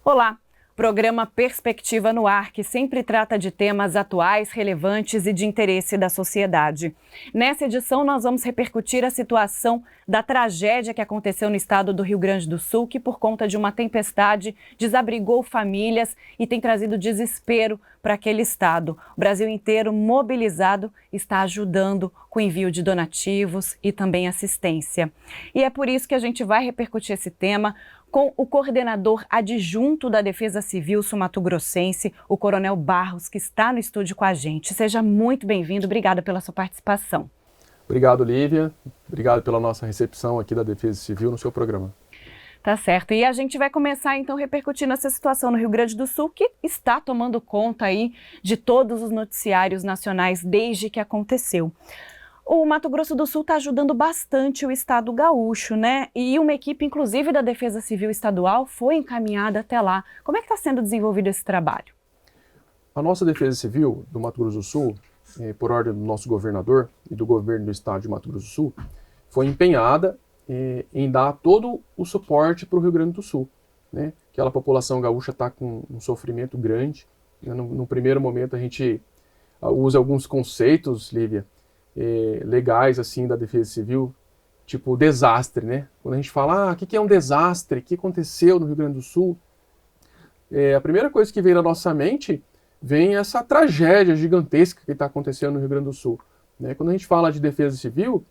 Olá! Programa Perspectiva no Ar, que sempre trata de temas atuais, relevantes e de interesse da sociedade. Nessa edição, nós vamos repercutir a situação da tragédia que aconteceu no estado do Rio Grande do Sul, que por conta de uma tempestade desabrigou famílias e tem trazido desespero para aquele estado. O Brasil inteiro, mobilizado, está ajudando com envio de donativos e também assistência. E é por isso que a gente vai repercutir esse tema com o coordenador adjunto da Defesa Civil sul-mato-grossense, o Coronel Barros, que está no estúdio com a gente. Seja muito bem-vindo, obrigada pela sua participação. Obrigado, Lívia. Obrigado pela nossa recepção aqui da Defesa Civil no seu programa. Tá certo. E a gente vai começar, então, repercutindo essa situação no Rio Grande do Sul, que está tomando conta aí de todos os noticiários nacionais desde que aconteceu. O Mato Grosso do Sul está ajudando bastante o estado gaúcho, né? E uma equipe, inclusive, da Defesa Civil Estadual foi encaminhada até lá. Como é que está sendo desenvolvido esse trabalho? A nossa Defesa Civil do Mato Grosso do Sul, por ordem do nosso governador e do governo do estado de Mato Grosso do Sul, foi empenhada em dar todo o suporte para o Rio Grande do Sul, né? Aquela população gaúcha está com um sofrimento grande. No primeiro momento a gente usa alguns conceitos, Lívia, legais assim da Defesa Civil, tipo desastre, né? Quando a gente fala, o que é um desastre? O que aconteceu no Rio Grande do Sul? A primeira coisa que vem na nossa mente vem essa tragédia gigantesca que está acontecendo no Rio Grande do Sul, né? Quando a gente fala de Defesa Civil,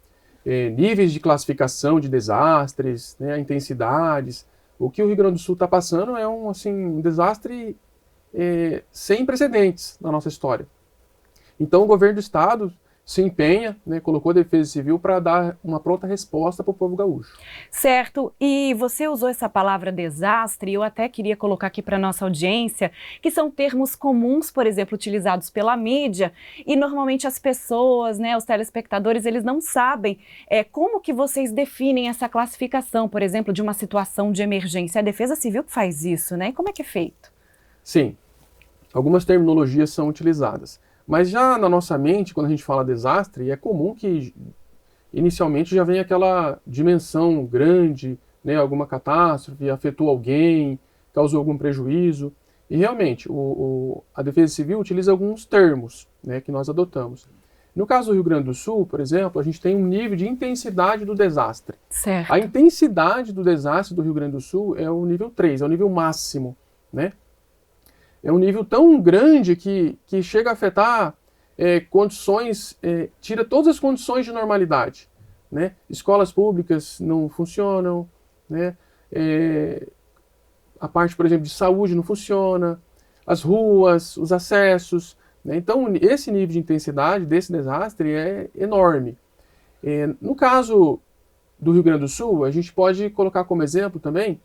níveis de classificação de desastres, né, intensidades, o que o Rio Grande do Sul está passando é um desastre sem precedentes na nossa história. Então o governo do estado se empenha, né, colocou a Defesa Civil para dar uma pronta resposta para o povo gaúcho. Certo, e você usou essa palavra desastre, e eu até queria colocar aqui para a nossa audiência, que são termos comuns, por exemplo, utilizados pela mídia, e normalmente as pessoas, né, os telespectadores, eles não sabem como que vocês definem essa classificação, por exemplo, de uma situação de emergência. É a Defesa Civil que faz isso, né? E como é que é feito? Sim, algumas terminologias são utilizadas. Mas já na nossa mente, quando a gente fala desastre, é comum que inicialmente já venha aquela dimensão grande, né, alguma catástrofe, afetou alguém, causou algum prejuízo. E realmente, a Defesa Civil utiliza alguns termos, né, que nós adotamos. No caso do Rio Grande do Sul, por exemplo, a gente tem um nível de intensidade do desastre. Certo. A intensidade do desastre do Rio Grande do Sul é o nível 3, é o nível máximo, né? É um nível tão grande que chega a afetar condições, tira todas as condições de normalidade, né? Escolas públicas não funcionam, né? A parte, por exemplo, de saúde não funciona, as ruas, os acessos, né? Então, esse nível de intensidade desse desastre é enorme. No caso do Rio Grande do Sul, a gente pode colocar como exemplo também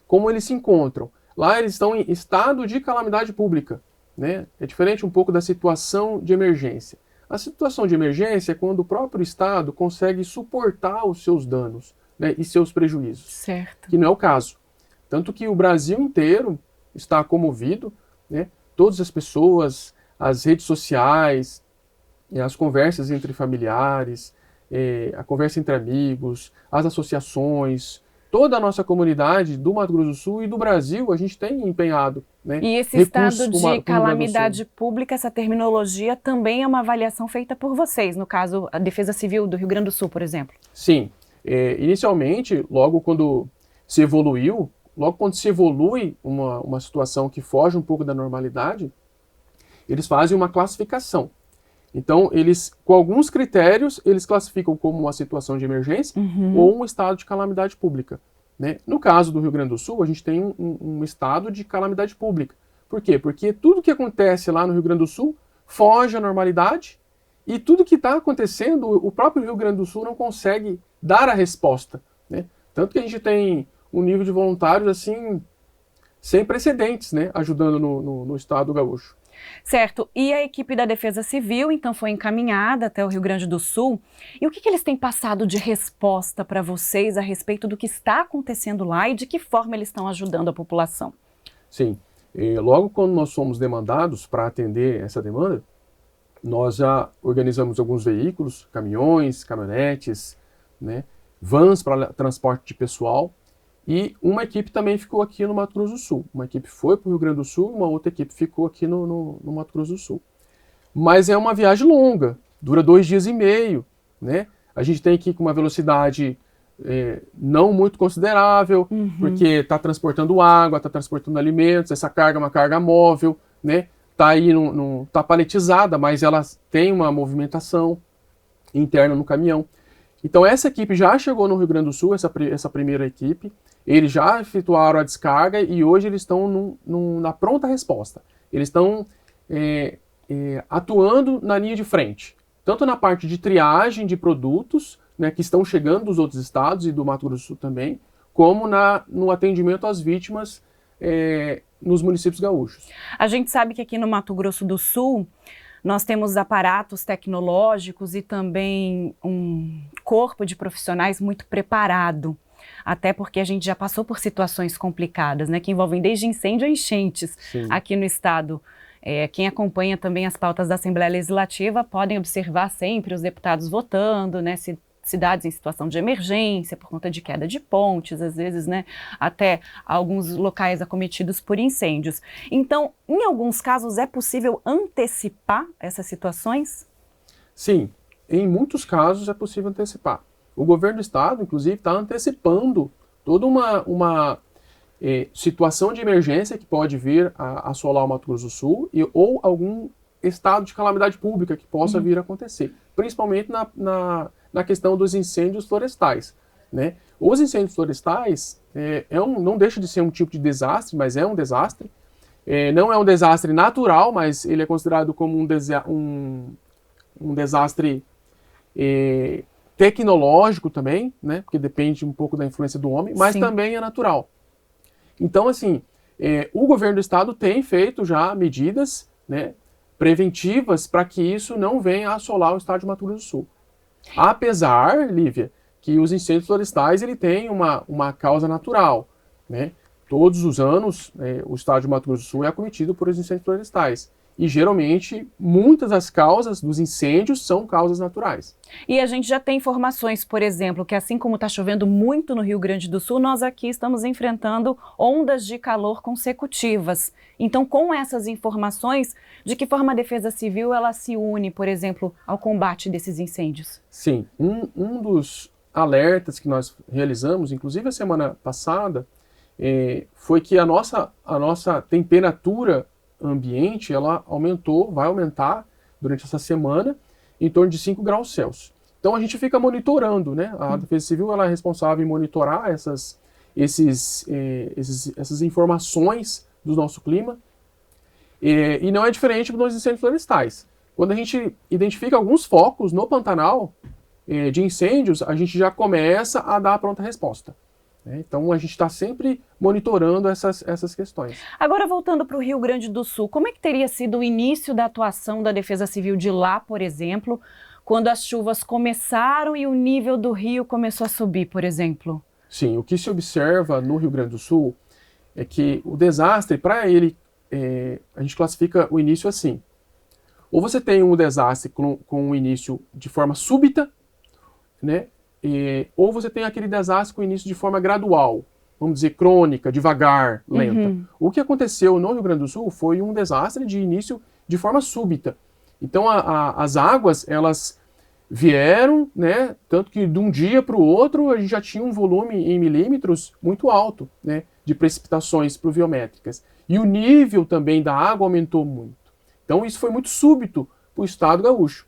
como eles se encontram. Lá eles estão em estado de calamidade pública, né? É diferente um pouco da situação de emergência. A situação de emergência é quando o próprio Estado consegue suportar os seus danos, né, e seus prejuízos. Certo. Que não é o caso. Tanto que o Brasil inteiro está comovido, né? Todas as pessoas, as redes sociais, as conversas entre familiares, a conversa entre amigos, as associações, toda a nossa comunidade do Mato Grosso do Sul e do Brasil, a gente tem empenhado, né, E esse estado de calamidade pública, essa terminologia também é uma avaliação feita por vocês, no caso, a Defesa Civil do Rio Grande do Sul, por exemplo? Sim. Inicialmente, logo quando se evolui uma situação que foge um pouco da normalidade, eles fazem uma classificação. Então, com alguns critérios, eles classificam como uma situação de emergência ou um estado de calamidade pública, né? No caso do Rio Grande do Sul, a gente tem um estado de calamidade pública. Por quê? Porque tudo que acontece lá no Rio Grande do Sul foge à normalidade e tudo que está acontecendo, o próprio Rio Grande do Sul não consegue dar a resposta, né? Tanto que a gente tem um nível de voluntários assim sem precedentes, né, ajudando no estado gaúcho. Certo. E a equipe da Defesa Civil, então, foi encaminhada até o Rio Grande do Sul. E o que eles têm passado de resposta para vocês a respeito do que está acontecendo lá e de que forma eles estão ajudando a população? Sim. Logo quando nós fomos demandados para atender essa demanda, nós já organizamos alguns veículos, caminhões, caminhonetes, né, vans para transporte de pessoal, E uma equipe também ficou aqui no Mato Grosso do Sul. Uma equipe foi para o Rio Grande do Sul, uma outra equipe ficou aqui no Mato Grosso do Sul. Mas é uma viagem longa, dura 2 dias e meio, né? A gente tem que ir com uma velocidade não muito considerável, porque está transportando água, está transportando alimentos, essa carga é uma carga móvel, né? Está aí, tá paletizada, mas ela tem uma movimentação interna no caminhão. Então essa equipe já chegou no Rio Grande do Sul, essa primeira equipe, eles já efetuaram a descarga e hoje eles estão na pronta resposta. Eles estão atuando na linha de frente, tanto na parte de triagem de produtos, né, que estão chegando dos outros estados e do Mato Grosso do Sul também, como no atendimento às vítimas nos municípios gaúchos. A gente sabe que aqui no Mato Grosso do Sul nós temos aparatos tecnológicos e também um corpo de profissionais muito preparado, até porque a gente já passou por situações complicadas, né, que envolvem desde incêndio a enchentes. Sim. Aqui no estado. Quem acompanha também as pautas da Assembleia Legislativa podem observar sempre os deputados votando, né, cidades em situação de emergência por conta de queda de pontes, às vezes, né, até alguns locais acometidos por incêndios. Então, em alguns casos, é possível antecipar essas situações? Sim, em muitos casos é possível antecipar. O governo do estado, inclusive, está antecipando toda uma situação de emergência que pode vir a assolar o Mato Grosso do Sul ou algum estado de calamidade pública que possa vir a acontecer, principalmente na questão dos incêndios florestais, né? Os incêndios florestais não deixa de ser um tipo de desastre, mas é um desastre. Não é um desastre natural, mas ele é considerado como um desastre tecnológico também, né? Porque depende um pouco da influência do homem, mas Sim. também é natural. Então, assim, o governo do estado tem feito já medidas, né, preventivas para que isso não venha a assolar o estado de Mato Grosso do Sul. Apesar, Lívia, que os incêndios florestais ele tem uma causa natural, né? Todos os anos, o estado de Mato Grosso do Sul é acometido por incêndios florestais. E, geralmente, muitas das causas dos incêndios são causas naturais. E a gente já tem informações, por exemplo, que assim como está chovendo muito no Rio Grande do Sul, nós aqui estamos enfrentando ondas de calor consecutivas. Então, com essas informações, de que forma a Defesa Civil ela se une, por exemplo, ao combate desses incêndios? Sim, um dos alertas que nós realizamos, inclusive a semana passada, foi que a nossa temperatura ambiente, ela vai aumentar durante essa semana em torno de 5 graus Celsius. Então a gente fica monitorando, né? A Defesa Civil ela é responsável em monitorar essas informações do nosso clima e não é diferente dos incêndios florestais. Quando a gente identifica alguns focos no Pantanal de incêndios, a gente já começa a dar a pronta resposta. Então a gente está sempre monitorando essas questões. Agora voltando para o Rio Grande do Sul, como é que teria sido o início da atuação da Defesa Civil de lá, por exemplo, quando as chuvas começaram e o nível do rio começou a subir, por exemplo? Sim, o que se observa no Rio Grande do Sul é que o desastre, para ele, a gente classifica o início assim. Ou você tem um desastre com um início de forma súbita, né? Ou você tem aquele desastre com início de forma gradual, vamos dizer, crônica, devagar, lenta. O que aconteceu no Rio Grande do Sul foi um desastre de início de forma súbita. Então as águas, elas vieram, né, tanto que de um dia para o outro a gente já tinha um volume em milímetros muito alto, né, de precipitações pluviométricas. E o nível também da água aumentou muito. Então isso foi muito súbito para o estado gaúcho.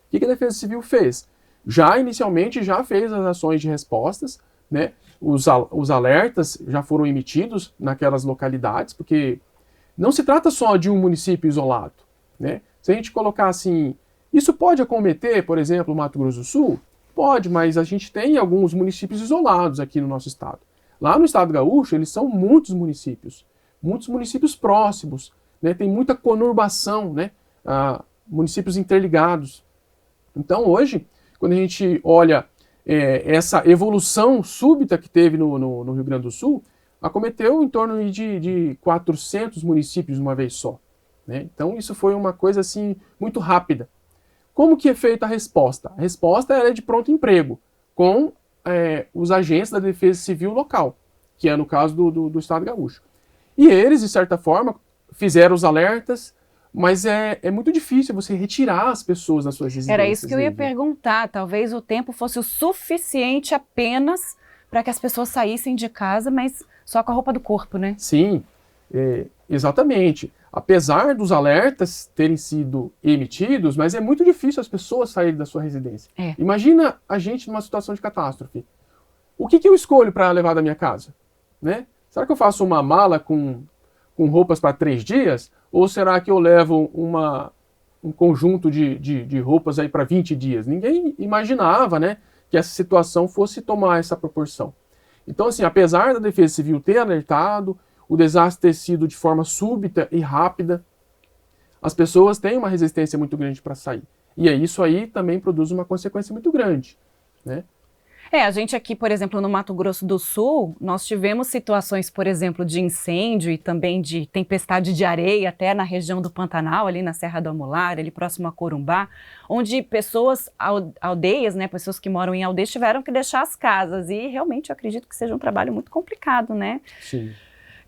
O que a Defesa Civil fez? Inicialmente já fez as ações de respostas, né? Os alertas já foram emitidos naquelas localidades, porque não se trata só de um município isolado, né? Se a gente colocar assim, isso pode acometer, por exemplo, o Mato Grosso do Sul? Pode, mas a gente tem alguns municípios isolados aqui no nosso estado. Lá no estado gaúcho, eles são muitos municípios próximos, né? Tem muita conurbação, né? Municípios interligados. Então hoje, quando a gente olha essa evolução súbita que teve no Rio Grande do Sul, acometeu em torno de 400 municípios de uma vez só, né? Então isso foi uma coisa assim muito rápida. Como que é feita a resposta? A resposta é de pronto emprego, com os agentes da Defesa Civil local. que é no caso do Estado Gaúcho. E eles, de certa forma, fizeram os alertas, mas é muito difícil você retirar as pessoas das suas residências. Era isso que eu ia perguntar. Talvez o tempo fosse o suficiente apenas para que as pessoas saíssem de casa, mas só com a roupa do corpo, né? Sim, exatamente. Apesar dos alertas terem sido emitidos, mas é muito difícil as pessoas saírem da sua residência. Imagina a gente numa situação de catástrofe. O que eu escolho para levar da minha casa? Né? Será que eu faço uma mala com roupas para 3 dias? Ou será que eu levo um conjunto de roupas aí para 20 dias? Ninguém imaginava, né, que essa situação fosse tomar essa proporção. Então, assim, apesar da Defesa Civil ter alertado, o desastre ter sido de forma súbita e rápida, as pessoas têm uma resistência muito grande para sair. E isso aí também produz uma consequência muito grande, né? A gente aqui, por exemplo, no Mato Grosso do Sul, nós tivemos situações, por exemplo, de incêndio e também de tempestade de areia, até na região do Pantanal, ali na Serra do Amular, ali próximo a Corumbá, onde pessoas, aldeias, né, pessoas que moram em aldeias tiveram que deixar as casas. E realmente eu acredito que seja um trabalho muito complicado, né? Sim.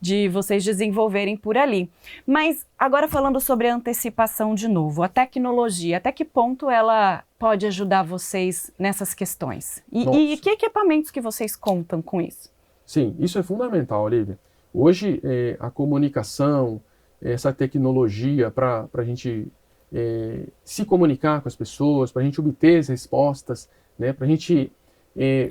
De vocês desenvolverem por ali. Mas agora falando sobre a antecipação de novo, a tecnologia, até que ponto ela pode ajudar vocês nessas questões? E que equipamentos que vocês contam com isso? Sim, isso é fundamental, Olivia. Hoje, a comunicação, essa tecnologia para a gente se comunicar com as pessoas, para a gente obter as respostas, né, para a gente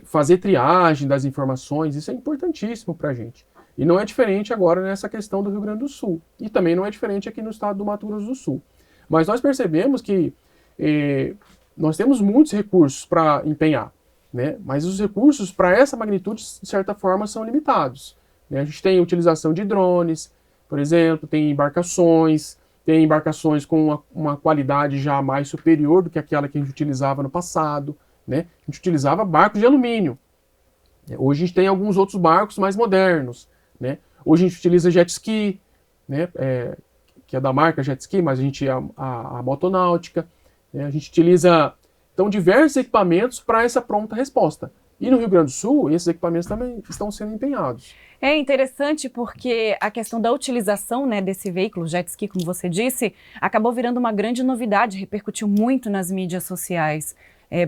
fazer triagem das informações, isso é importantíssimo para a gente. E não é diferente agora nessa questão do Rio Grande do Sul. E também não é diferente aqui no estado do Mato Grosso do Sul. Mas nós percebemos que nós temos muitos recursos para empenhar, né? Mas os recursos para essa magnitude, de certa forma, são limitados, né? A gente tem a utilização de drones, por exemplo, tem embarcações com uma qualidade já mais superior do que aquela que a gente utilizava no passado, né? A gente utilizava barcos de alumínio. Hoje a gente tem alguns outros barcos mais modernos, né? Hoje a gente utiliza jet ski, né? Que é da marca jet ski, mas a gente a motonáutica, né? A gente utiliza então diversos equipamentos para essa pronta resposta. E no Rio Grande do Sul, esses equipamentos também estão sendo empenhados. É interessante porque a questão da utilização, né, desse veículo, jet ski, como você disse, acabou virando uma grande novidade, repercutiu muito nas mídias sociais.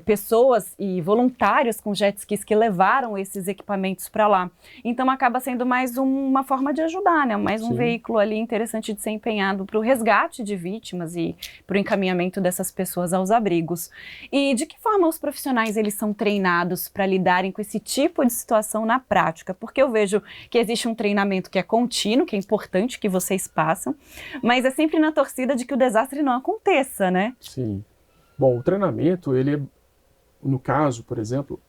Pessoas e voluntários com jet skis que levaram esses equipamentos para lá. Então acaba sendo mais uma forma de ajudar, né? Mais um veículo ali interessante de ser empenhado para o resgate de vítimas e para o encaminhamento dessas pessoas aos abrigos. E de que forma os profissionais eles são treinados para lidarem com esse tipo de situação na prática? Porque eu vejo que existe um treinamento que é contínuo, que é importante que vocês passam, mas é sempre na torcida de que o desastre não aconteça, né? Sim. Bom, o treinamento, ele no caso, por exemplo,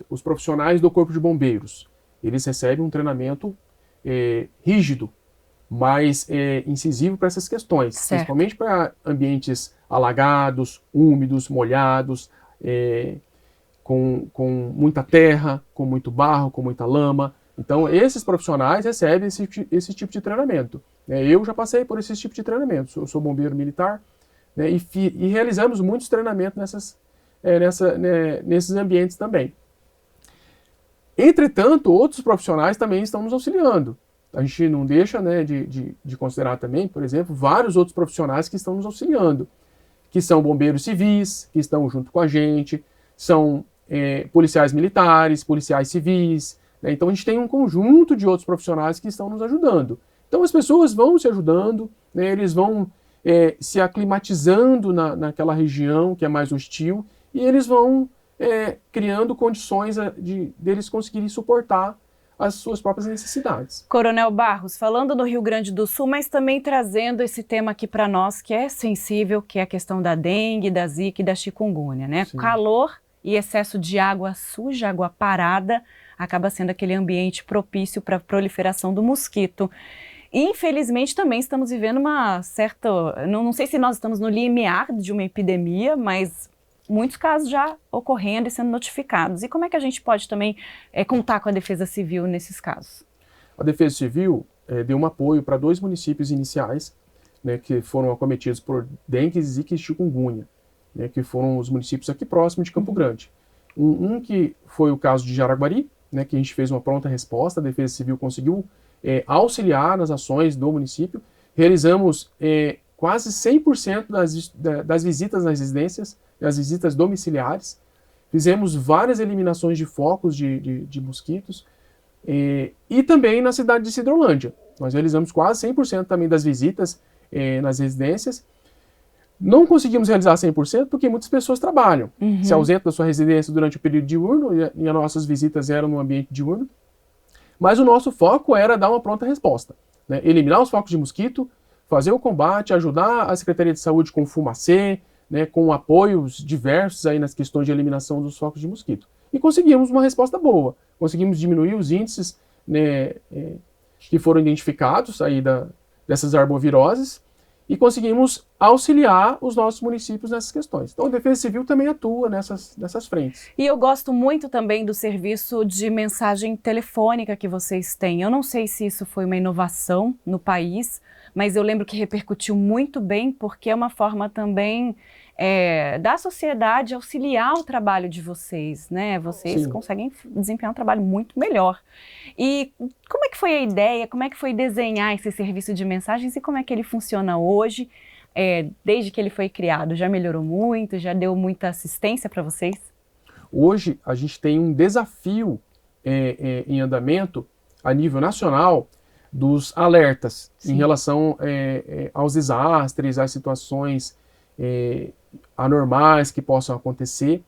os profissionais do Corpo de Bombeiros, eles recebem um treinamento rígido, mas incisivo para essas questões, principalmente para ambientes alagados, úmidos, molhados, com muita terra, com muito barro, com muita lama. Então, esses profissionais recebem esse tipo de treinamento. Eu já passei por esse tipo de treinamento, eu sou bombeiro militar, né, e realizamos muitos treinamentos nesses ambientes também. Entretanto, outros profissionais também estão nos auxiliando. A gente não deixa, né, de considerar também, por exemplo, vários outros profissionais que estão nos auxiliando, que são bombeiros civis, que estão junto com a gente, são policiais militares, policiais civis, né? Então a gente tem um conjunto de outros profissionais que estão nos ajudando. Então as pessoas vão se ajudando, né, eles vão se aclimatizando naquela região que é mais hostil, e eles vão criando condições deles conseguirem suportar as suas próprias necessidades. Coronel Barros, falando do Rio Grande do Sul, mas também trazendo esse tema aqui para nós que é sensível, que é a questão da dengue, da zika e da chikungunya, né? Sim. Calor e excesso de água suja, água parada, acaba sendo aquele ambiente propício para a proliferação do mosquito. Infelizmente, também estamos vivendo uma certa... Não sei se nós estamos no limiar de uma epidemia, mas muitos casos já ocorrendo e sendo notificados. E como é que a gente pode também contar com a Defesa Civil nesses casos? A Defesa Civil deu um apoio para 2 municípios iniciais, né, que foram acometidos por dengue, zika e chikungunya, né, que foram os municípios aqui próximos de Campo Grande. Um que foi o caso de Jaraguari, né, que a gente fez uma pronta resposta, a Defesa Civil conseguiu auxiliar nas ações do município. Realizamos quase 100% das visitas nas residências, as visitas domiciliares. Fizemos várias eliminações de focos de mosquitos. E também na cidade de Sidrolândia. Nós realizamos quase 100% também das visitas nas residências. Não conseguimos realizar 100% porque muitas pessoas trabalham, se ausentam da sua residência durante o período diurno, e as nossas visitas eram no ambiente diurno. Mas o nosso foco era dar uma pronta resposta, né? Eliminar os focos de mosquito, fazer o combate, ajudar a Secretaria de Saúde com fumacê, né, com apoios diversos aí nas questões de eliminação dos focos de mosquito. E conseguimos uma resposta boa. Conseguimos diminuir os índices, né, que foram identificados aí dessas arboviroses, e conseguimos auxiliar os nossos municípios nessas questões. Então a Defesa Civil também atua nessas frentes. E eu gosto muito também do serviço de mensagem telefônica que vocês têm. Eu não sei se isso foi uma inovação no país, mas eu lembro que repercutiu muito bem, porque é uma forma também da sociedade auxiliar o trabalho de vocês, né? Vocês Sim. conseguem desempenhar um trabalho muito melhor. E como é que foi a ideia, como é que foi desenhar esse serviço de mensagens e como é que ele funciona hoje, desde que ele foi criado? Já melhorou muito? Já deu muita assistência para vocês? Hoje a gente tem um desafio em andamento a nível nacional dos alertas. Sim. Em relação aos desastres, às situações anormais que possam acontecer.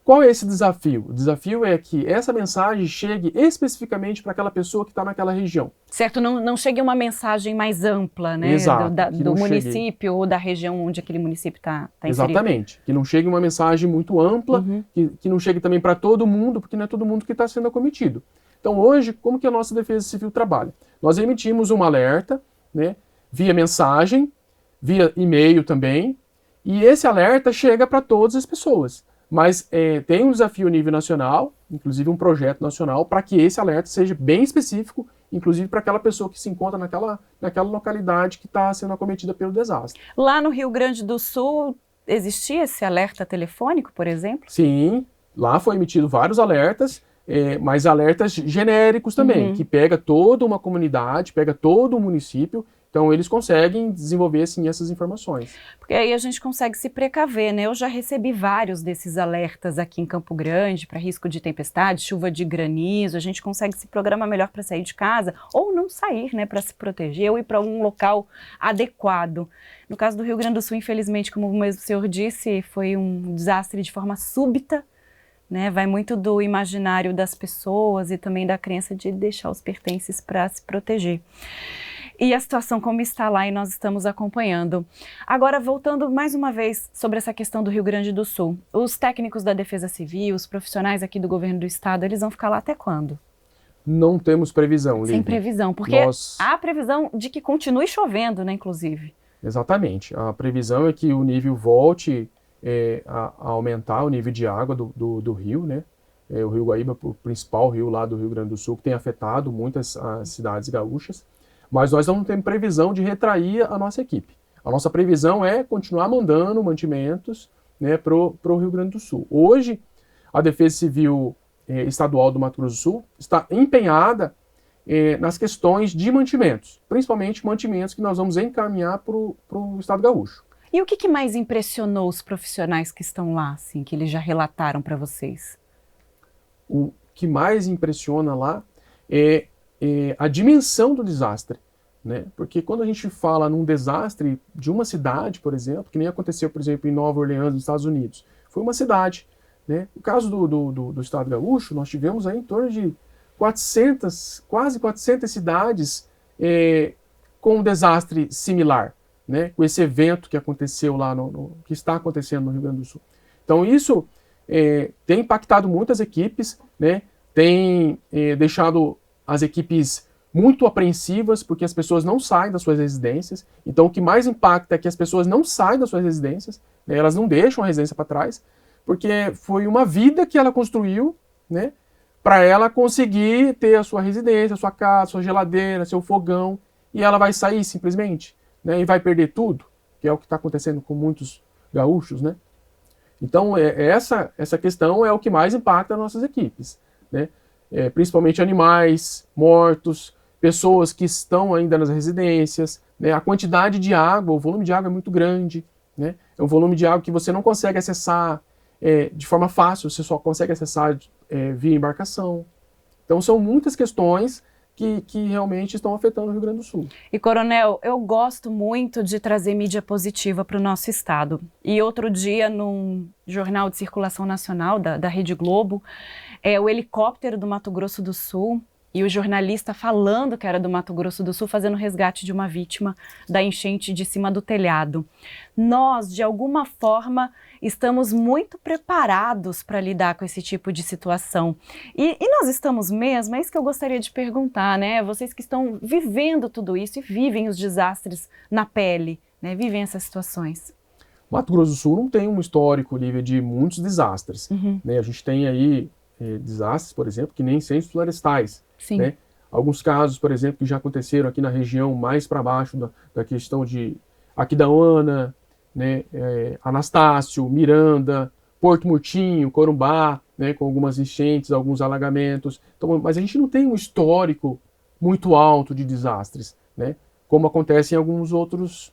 Qual é esse desafio? O desafio é que essa mensagem chegue especificamente para aquela pessoa que está naquela região. Certo, não chegue uma mensagem mais ampla, né? Exato, do município ou da região onde aquele município está inserido. Exatamente, que não chegue uma mensagem muito ampla, que não chegue também para todo mundo, porque não é todo mundo que está sendo acometido. Então hoje, como que a nossa Defesa Civil trabalha? Nós emitimos um alerta, né, via mensagem, via e-mail também, e esse alerta chega para todas as pessoas. Mas tem um desafio a nível nacional, inclusive um projeto nacional, para que esse alerta seja bem específico, inclusive para aquela pessoa que se encontra naquela localidade que está sendo acometida pelo desastre. Lá no Rio Grande do Sul, existia esse alerta telefônico, por exemplo? Sim, lá foi emitido vários alertas, mas alertas genéricos também, que pega toda uma comunidade, pega todo um município. Então, eles conseguem desenvolver, assim, essas informações. Porque aí a gente consegue se precaver, né? Eu já recebi vários desses alertas aqui em Campo Grande para risco de tempestade, chuva de granizo. A gente consegue se programar melhor para sair de casa ou não sair, né? Para se proteger ou ir para um local adequado. No caso do Rio Grande do Sul, infelizmente, como o senhor disse, foi um desastre de forma súbita, né? Vai muito do imaginário das pessoas e também da crença de deixar os pertences para se proteger. E a situação como está lá e nós estamos acompanhando. Agora, voltando mais uma vez sobre essa questão do Rio Grande do Sul. Os técnicos da Defesa Civil, os profissionais aqui do governo do estado, eles vão ficar lá até quando? Não temos previsão, Lívia. Sem previsão, porque há a previsão de que continue chovendo, né, inclusive. Exatamente. A previsão é que o nível volte a aumentar, o nível de água do rio, né? O Rio Guaíba, o principal rio lá do Rio Grande do Sul, que tem afetado muitas cidades gaúchas. Mas nós não temos previsão de retrair a nossa equipe. A nossa previsão é continuar mandando mantimentos, né, para o Rio Grande do Sul. Hoje, a Defesa Civil Estadual do Mato Grosso do Sul está empenhada nas questões de mantimentos, principalmente mantimentos que nós vamos encaminhar para o Estado Gaúcho. E o que mais impressionou os profissionais que estão lá, assim, que eles já relataram para vocês? O que mais impressiona lá é a dimensão do desastre, né? Porque quando a gente fala num desastre de uma cidade, por exemplo, que nem aconteceu, por exemplo, em Nova Orleans, nos Estados Unidos, foi uma cidade, né? No caso do Estado Gaúcho, nós tivemos aí em torno de quase 400 cidades com um desastre similar, né? Com esse evento que aconteceu lá, que está acontecendo no Rio Grande do Sul. Então isso tem impactado muitas equipes, né? Tem deixado as equipes muito apreensivas, porque as pessoas não saem das suas residências. Então, o que mais impacta é que as pessoas não saem das suas residências, né? Elas não deixam a residência para trás, porque foi uma vida que ela construiu, né, para ela conseguir ter a sua residência, a sua casa, a sua geladeira, seu fogão, e ela vai sair simplesmente, né, e vai perder tudo, que é o que está acontecendo com muitos gaúchos, né? Então, essa questão é o que mais impacta as nossas equipes, né? principalmente animais mortos, pessoas que estão ainda nas residências, né? A quantidade de água, o volume de água é muito grande, né? É um volume de água que você não consegue acessar de forma fácil, você só consegue acessar via embarcação. Então são muitas questões que realmente estão afetando o Rio Grande do Sul. E, Coronel, eu gosto muito de trazer mídia positiva para o nosso estado. E outro dia, num jornal de circulação nacional da Rede Globo, o helicóptero do Mato Grosso do Sul e o jornalista falando que era do Mato Grosso do Sul, fazendo resgate de uma vítima da enchente de cima do telhado. Nós, de alguma forma, estamos muito preparados para lidar com esse tipo de situação. E nós estamos mesmo? É isso que eu gostaria de perguntar, né? Vocês que estão vivendo tudo isso e vivem os desastres na pele, né? Vivem essas situações. Mato Grosso do Sul não tem um histórico, Lívia, de muitos desastres. Né? A gente tem aí desastres, por exemplo, que nem incêndios florestais. Sim. Né? Alguns casos, por exemplo, que já aconteceram aqui na região mais para baixo da questão de Aquidauana, né? Anastácio, Miranda, Porto Murtinho, Corumbá, né? Com algumas enchentes, alguns alagamentos. Então, mas a gente não tem um histórico muito alto de desastres, né? Como acontece em alguns outros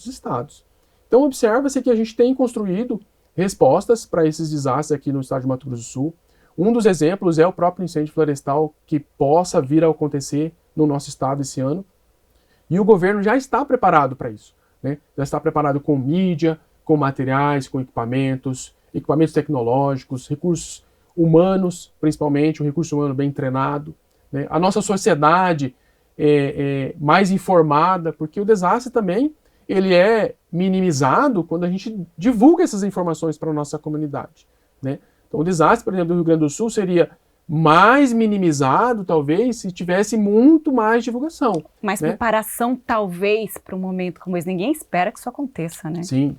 estados. Então, observa-se que a gente tem construído respostas para esses desastres aqui no estado de Mato Grosso do Sul. Um dos exemplos é o próprio incêndio florestal que possa vir a acontecer no nosso estado esse ano. E o governo já está preparado para isso, né? Já está preparado com mídia, com materiais, com equipamentos tecnológicos, recursos humanos, principalmente, um recurso humano bem treinado. Né? A nossa sociedade é mais informada, porque o desastre também ele é minimizado quando a gente divulga essas informações para a nossa comunidade. Né? Então, o desastre, por exemplo, do Rio Grande do Sul seria mais minimizado, talvez, se tivesse muito mais divulgação. Mais né? preparação, talvez, para um momento como esse. Ninguém espera que isso aconteça, né? Sim,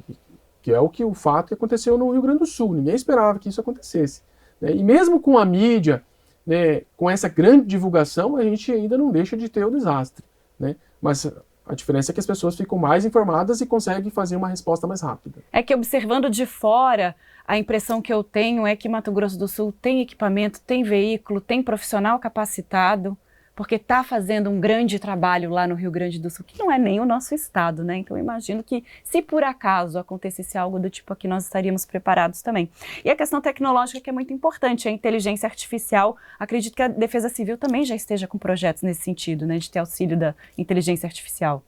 que é o fato que aconteceu no Rio Grande do Sul. Ninguém esperava que isso acontecesse. Né? E mesmo com a mídia, né, com essa grande divulgação, a gente ainda não deixa de ter o desastre. Né? Mas a diferença é que as pessoas ficam mais informadas e conseguem fazer uma resposta mais rápida. É que observando de fora, a impressão que eu tenho é que Mato Grosso do Sul tem equipamento, tem veículo, tem profissional capacitado, porque está fazendo um grande trabalho lá no Rio Grande do Sul, que não é nem o nosso estado, né? Então eu imagino que se por acaso acontecesse algo do tipo aqui, nós estaríamos preparados também. E a questão tecnológica que é muito importante, a inteligência artificial, acredito que a Defesa Civil também já esteja com projetos nesse sentido, né? De ter auxílio da inteligência artificial.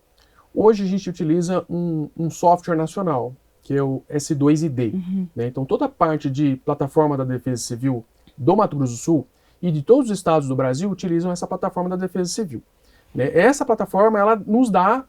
Hoje a gente utiliza um software nacional, que é o S2ID. Né? Então toda a parte de plataforma da Defesa Civil do Mato Grosso do Sul e de todos os estados do Brasil utilizam essa plataforma da Defesa Civil. Né? Essa plataforma ela nos dá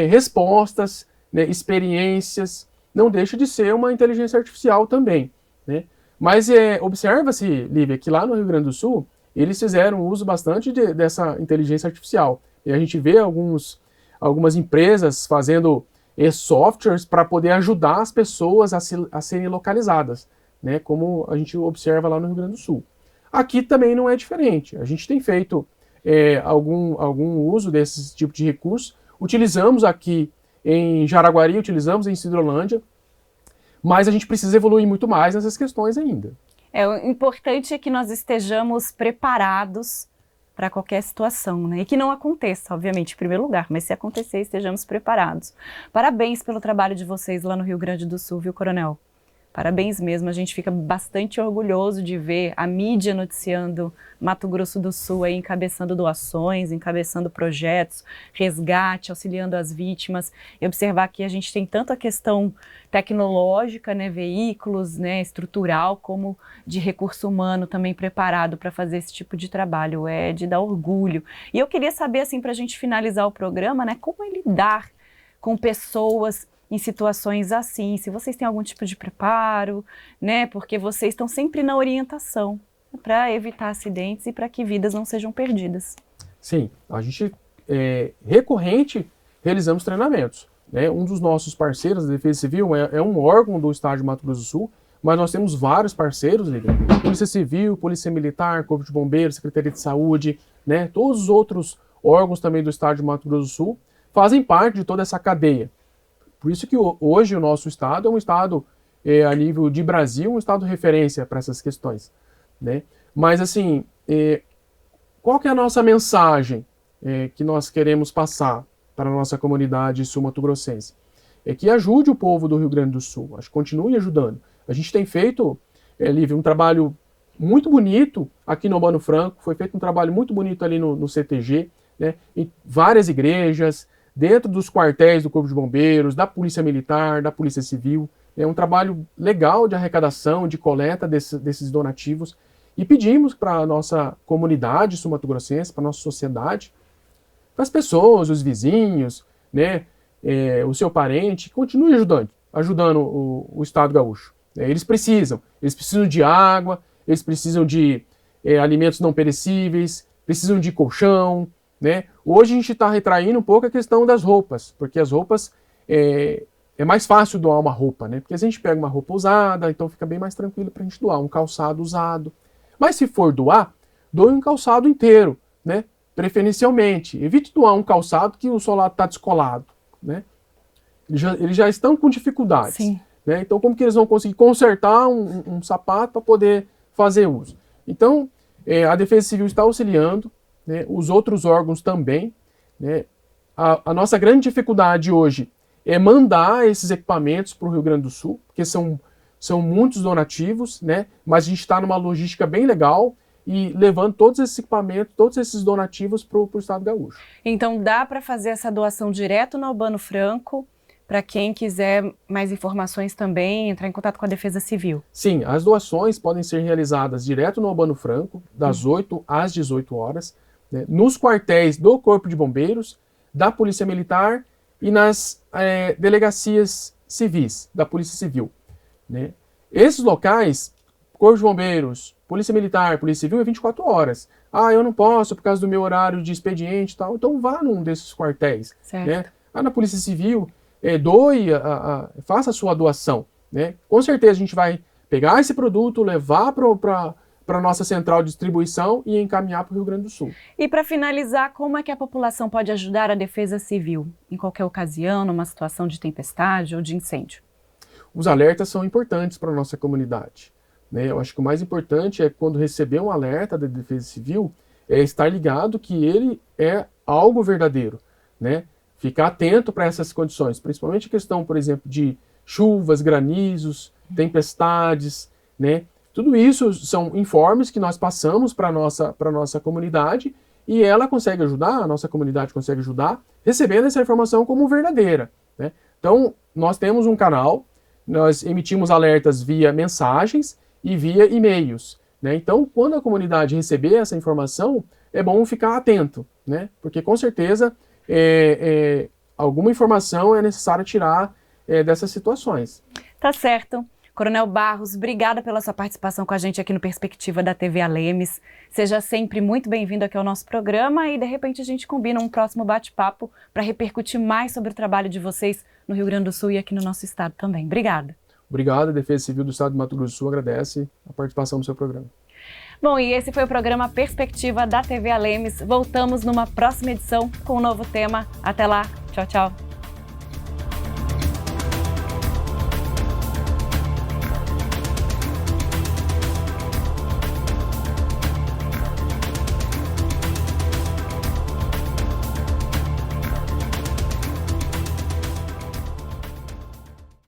respostas, né, experiências, não deixa de ser uma inteligência artificial também. Né? Mas observa-se, Lívia, que lá no Rio Grande do Sul eles fizeram uso bastante dessa inteligência artificial. E a gente vê algumas empresas fazendo softwares para poder ajudar as pessoas a serem localizadas, né? Como a gente observa lá no Rio Grande do Sul. Aqui também não é diferente. A gente tem feito algum uso desse tipo de recurso. Utilizamos aqui em Jaraguari, utilizamos em Sidrolândia, mas a gente precisa evoluir muito mais nessas questões ainda. O importante é que nós estejamos preparados para qualquer situação, né? E que não aconteça, obviamente, em primeiro lugar, mas se acontecer, estejamos preparados. Parabéns pelo trabalho de vocês lá no Rio Grande do Sul, viu, Coronel? Parabéns mesmo, a gente fica bastante orgulhoso de ver a mídia noticiando Mato Grosso do Sul aí, encabeçando doações, encabeçando projetos, resgate, auxiliando as vítimas, e observar que a gente tem tanto a questão tecnológica, né, veículos, né, estrutural, como de recurso humano também preparado para fazer esse tipo de trabalho, é de dar orgulho. E eu queria saber, assim, para a gente finalizar o programa, né, como é lidar com pessoas em situações assim, se vocês têm algum tipo de preparo, né, porque vocês estão sempre na orientação para evitar acidentes e para que vidas não sejam perdidas. Sim, a gente recorrente realizamos treinamentos. Né? Um dos nossos parceiros da Defesa Civil é um órgão do estado de Mato Grosso do Sul, mas nós temos vários parceiros, Polícia Civil, Polícia Militar, Corpo de Bombeiros, Secretaria de Saúde, né? Todos os outros órgãos também do estado de Mato Grosso do Sul fazem parte de toda essa cadeia. Por isso que hoje o nosso estado é um estado, a nível de Brasil, um estado de referência para essas questões. Né? Mas, assim, qual que é a nossa mensagem que nós queremos passar para a nossa comunidade sul-mato-grossense? É que ajude o povo do Rio Grande do Sul, acho que continue ajudando. A gente tem feito, Lívia, um trabalho muito bonito aqui no Albano Franco, foi feito um trabalho muito bonito ali no CTG, né, em várias igrejas, dentro dos quartéis do Corpo de Bombeiros, da Polícia Militar, da Polícia Civil. É um trabalho legal de arrecadação, de coleta desses donativos. E pedimos para a nossa comunidade sul-mato-grossense, para a nossa sociedade, para as pessoas, os vizinhos, né, o seu parente, continue ajudando o Estado gaúcho. Eles precisam de água, eles precisam de alimentos não perecíveis, precisam de colchão, né? Hoje a gente está retraindo um pouco a questão das roupas, porque as roupas é mais fácil doar uma roupa, né? Porque a gente pega uma roupa usada, então fica bem mais tranquilo para a gente doar um calçado usado. Mas se for doar, doe um calçado inteiro, né? Preferencialmente. Evite doar um calçado que o solado está descolado, né? Eles já estão com dificuldades. Sim. Né? Então, como que eles vão conseguir consertar um sapato para poder fazer uso? Então, a Defesa Civil está auxiliando, né? Os outros órgãos também. Né? A nossa grande dificuldade hoje é mandar esses equipamentos para o Rio Grande do Sul, porque são muitos donativos, né? Mas a gente está numa logística bem legal e levando todos esses equipamentos, todos esses donativos para o Estado gaúcho. Então dá para fazer essa doação direto no Albano Franco, para quem quiser mais informações também, entrar em contato com a Defesa Civil. Sim, as doações podem ser realizadas direto no Albano Franco, das 8 às 18 horas, né, nos quartéis do Corpo de Bombeiros, da Polícia Militar e nas delegacias civis, da Polícia Civil. Né? Esses locais, Corpo de Bombeiros, Polícia Militar, Polícia Civil, é 24 horas. Eu não posso por causa do meu horário de expediente e tal, então vá num desses quartéis. Certo. Né? Na Polícia Civil, doe, faça a sua doação. Né? Com certeza a gente vai pegar esse produto, levar para a nossa central de distribuição e encaminhar para o Rio Grande do Sul. E para finalizar, como é que a população pode ajudar a Defesa Civil em qualquer ocasião, numa situação de tempestade ou de incêndio? Os alertas são importantes para a nossa comunidade. Né? Eu acho que o mais importante é quando receber um alerta da Defesa Civil, estar ligado que ele é algo verdadeiro. Né? Ficar atento para essas condições, principalmente a questão, por exemplo, de chuvas, granizos, tempestades, né? Tudo isso são informes que nós passamos para a nossa comunidade e ela consegue ajudar, a nossa comunidade consegue ajudar, recebendo essa informação como verdadeira. Né? Então, nós temos um canal, nós emitimos alertas via mensagens e via e-mails. Né? Então, quando a comunidade receber essa informação, é bom ficar atento, né? Porque com certeza alguma informação é necessário tirar dessas situações. Tá certo. Coronel Barros, obrigada pela sua participação com a gente aqui no Perspectiva da TV Alemes. Seja sempre muito bem-vindo aqui ao nosso programa e, de repente, a gente combina um próximo bate-papo para repercutir mais sobre o trabalho de vocês no Rio Grande do Sul e aqui no nosso estado também. Obrigada. Obrigado. A Defesa Civil do Estado de Mato Grosso do Sul agradece a participação no seu programa. Bom, e esse foi o programa Perspectiva da TV Alemes. Voltamos numa próxima edição com um novo tema. Até lá. Tchau, tchau.